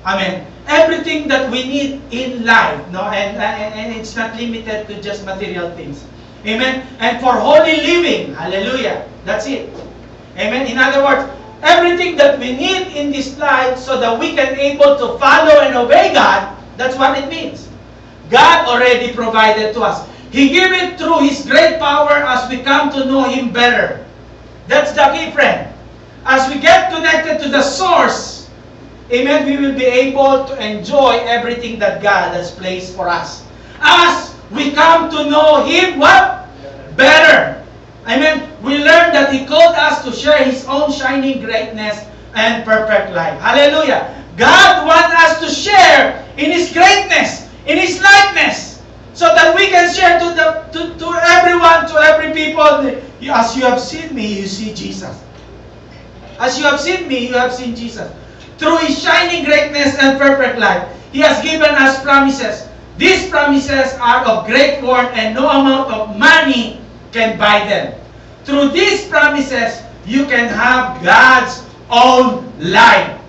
Amen. Everything that we need in life, no, and it's not limited to just material things. Amen. And for holy living, hallelujah. That's it. Amen. In other words, everything that we need in this life so that we can able to follow and obey God, that's what it means. God already provided to us. He gave it through His great power as we come to know Him better. That's the key, friend. As we get connected to the source, amen, we will be able to enjoy everything that God has placed for us. As we come to know Him, what? Better. Amen. We learn that He called us to share His own shining greatness and perfect life. Hallelujah. God wants us to share in His greatness, in His likeness, so that we can share to everyone, to every people. As you have seen me, you see Jesus. As you have seen me, you have seen Jesus. Through His shining greatness and perfect life, He has given us promises. These promises are of great worth, and no amount of money can buy them. Through these promises, you can have God's own life.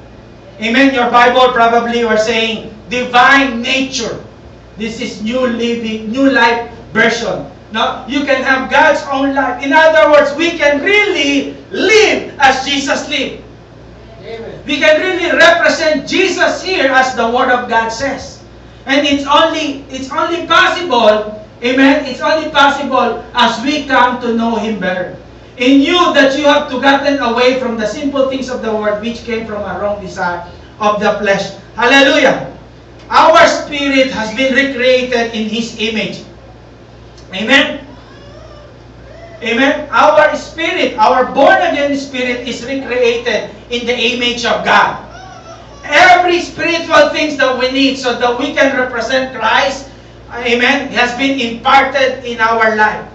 Amen. Your Bible probably were saying divine nature. This is New Life version. Now, you can have God's own life. In other words, we can really live as Jesus lived. Amen. We can really represent Jesus here as the Word of God says. And it's only possible, amen, it's only possible as we come to know Him better. In you that you have to gotten away from the simple things of the world which came from a wrong desire of the flesh. Hallelujah. Our spirit has been recreated in His image. Amen. Amen. Our spirit, our born-again spirit is recreated in the image of God. Every spiritual things that we need so that we can represent Christ, amen, has been imparted in our life.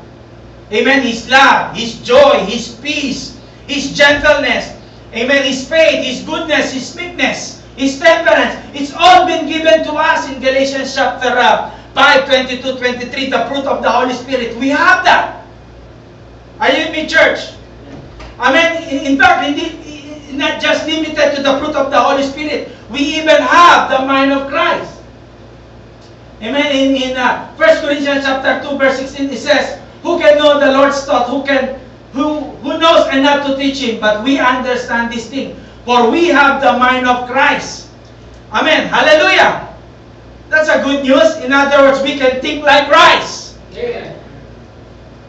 Amen. His love, His joy, His peace, His gentleness, amen, His faith, His goodness, His meekness, His temperance. It's all been given to us in Galatians chapter 5, 22, 23, the fruit of the Holy Spirit. We have that. Are you in me, church? Amen. In fact, not just limited to the fruit of the Holy Spirit. We even have the mind of Christ. Amen. In 1 Corinthians chapter 2, verse 16, it says, who can know the Lord's thought? Who knows and not to teach Him? But we understand this thing. For we have the mind of Christ. Amen. Hallelujah. That's a good news. In other words, we can think like Christ. Yeah.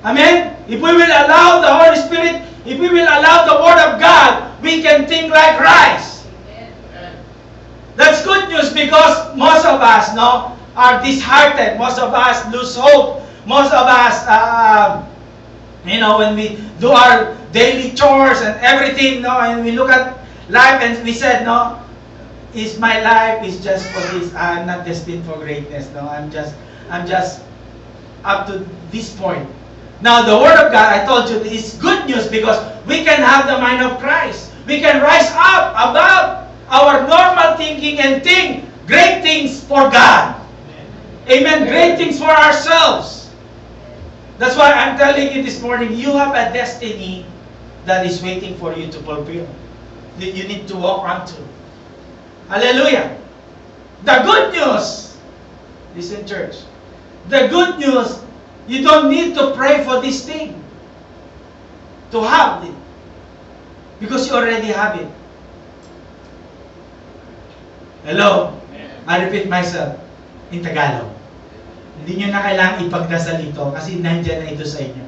Amen. If we will allow the Holy Spirit, if we will allow the Word of God, we can think like Christ. Amen. That's good news because most of us are disheartened. Most of us lose hope. Most of us, when we do our daily chores and everything, and we look at life and we said, is my life is just for this. I'm not destined for greatness. I'm just up to this point. Now, the Word of God, I told you, is good news because we can have the mind of Christ. We can rise up above our normal thinking and think great things for God. Amen. Great things for ourselves. That's why I'm telling you this morning, you have a destiny that is waiting for you to fulfill. That you need to walk onto. Hallelujah. The good news, listen, church. The good news, you don't need to pray for this thing to have it. Because you already have it. Hello? I repeat myself in Tagalog. Hindi nyo na kailangang ipagdasal ito kasi nandyan na ito sa inyo.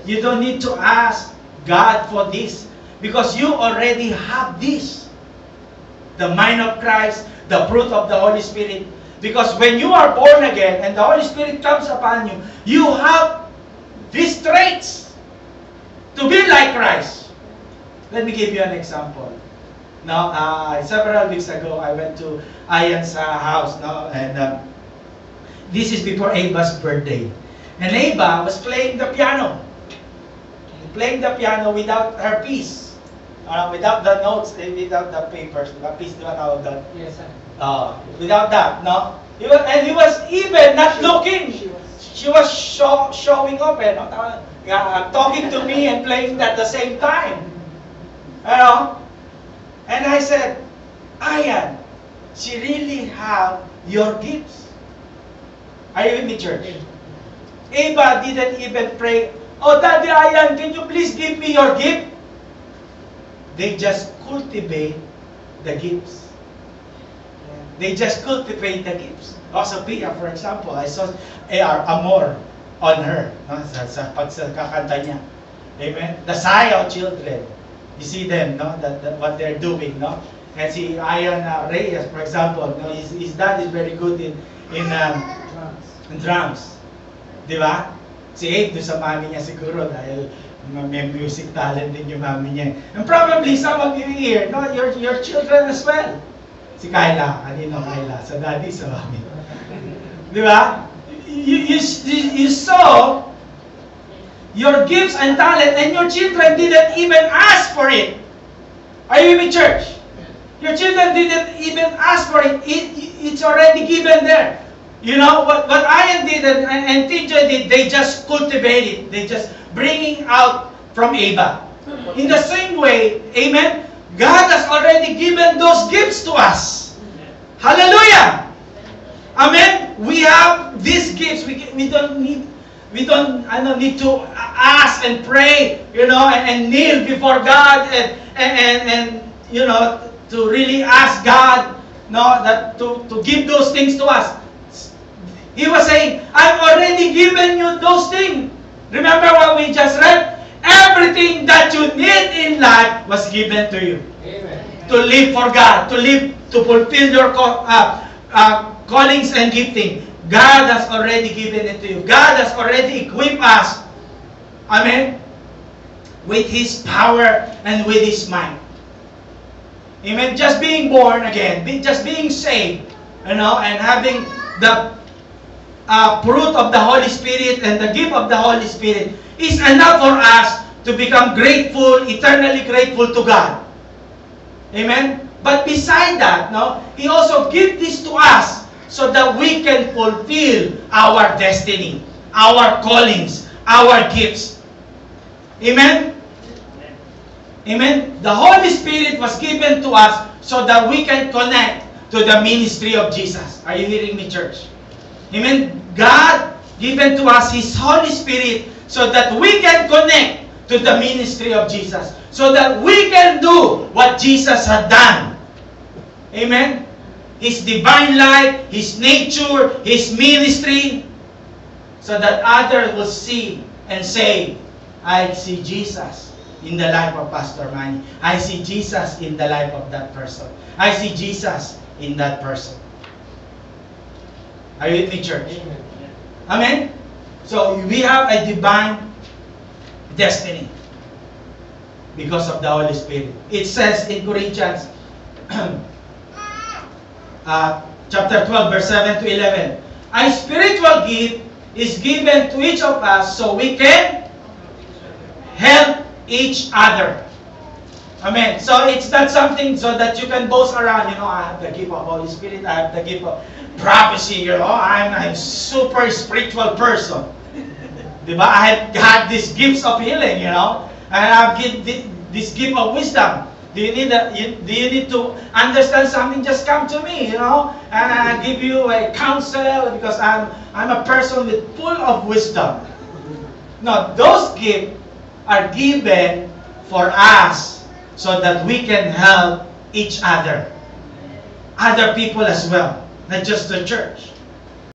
You don't need to ask God for this because you already have this. The mind of Christ, the fruit of the Holy Spirit. Because when you are born again and the Holy Spirit comes upon you, you have these traits to be like Christ. Let me give you an example. Now, several weeks ago, I went to Ayan's house, and this is before Ava's birthday. And Ava was playing the piano. Playing the piano without her piece. Without the notes, without the papers. The piece, di ba tawag doon? Yes, sir. Without that, no? He was even not looking. She was showing up, talking to me and playing at the same time. And I said, Ayan, she really have your gifts. Are you with me, church? Eva didn't even pray, "Oh, Daddy Ayan, can you please give me your gift?" They just cultivate the gifts. They just cultivate the gifts. O, Sophia, for example, I saw Amor on her, no? sa pagkakanta niya. Amen? The Sayo children. You see them, no? That what they're doing, no? And si Ayan Reyes, for example, no? His dad is very good in drums. Di ba? Si Abe, doon sa mami niya siguro, dahil may music talent din yung mami niya. And probably some of you here, no? Your children as well. Si Kyla, kanino Kyla? Sa daddy, sa mami. Di ba? You saw your gifts and talent, and your children didn't even ask for it. Are you with me, church? Your children didn't even ask for it. It's already given there. You know, what Ian did and TJ did, they just cultivated. They just bringing out from Eva. In the same way, amen, God has already given those gifts to us. Hallelujah! Amen? We have these gifts. We don't need to ask and pray, you know, and kneel before God and you know, to really ask God, no, that to give those things to us. He was saying, "I've already given you those things." Remember what we just read? Everything that you need in life was given to you. Amen. To live for God, to fulfill your callings and gifting. God has already given it to you. God has already equipped us, amen, with His power and with His might. Amen. Just being born again, just being saved, you know, and having the fruit of the Holy Spirit and the gift of the Holy Spirit is enough for us to become grateful, eternally grateful to God. Amen. But beside that, no, He also gives this to us so that we can fulfill our destiny, our callings, our gifts. Amen? Amen? The Holy Spirit was given to us so that we can connect to the ministry of Jesus. Are you hearing me, church? Amen? God given to us His Holy Spirit so that we can connect to the ministry of Jesus. So that we can do what Jesus had done. Amen? His divine life, His nature, His ministry, so that others will see and say, "I see Jesus in the life of Pastor Manny. I see Jesus in the life of that person. I see Jesus in that person." Are you with me, church? Amen. Amen? So, we have a divine destiny because of the Holy Spirit. It says in Corinthians chapter 12, verse 7 to 11, "A spiritual gift is given to each of us so we can help each other." Amen. So it's not something so that you can boast around, you know, "I have the gift of Holy Spirit, I have the gift of prophecy, you know, I'm a super spiritual person." Diba? I have had these gifts of healing, you know, and I have this gift of wisdom. Do you need to understand something? Just come to me, you know, and I give you a counsel because I'm a person with full of wisdom. No, those gifts are given for us so that we can help each other, other people as well, not just the church.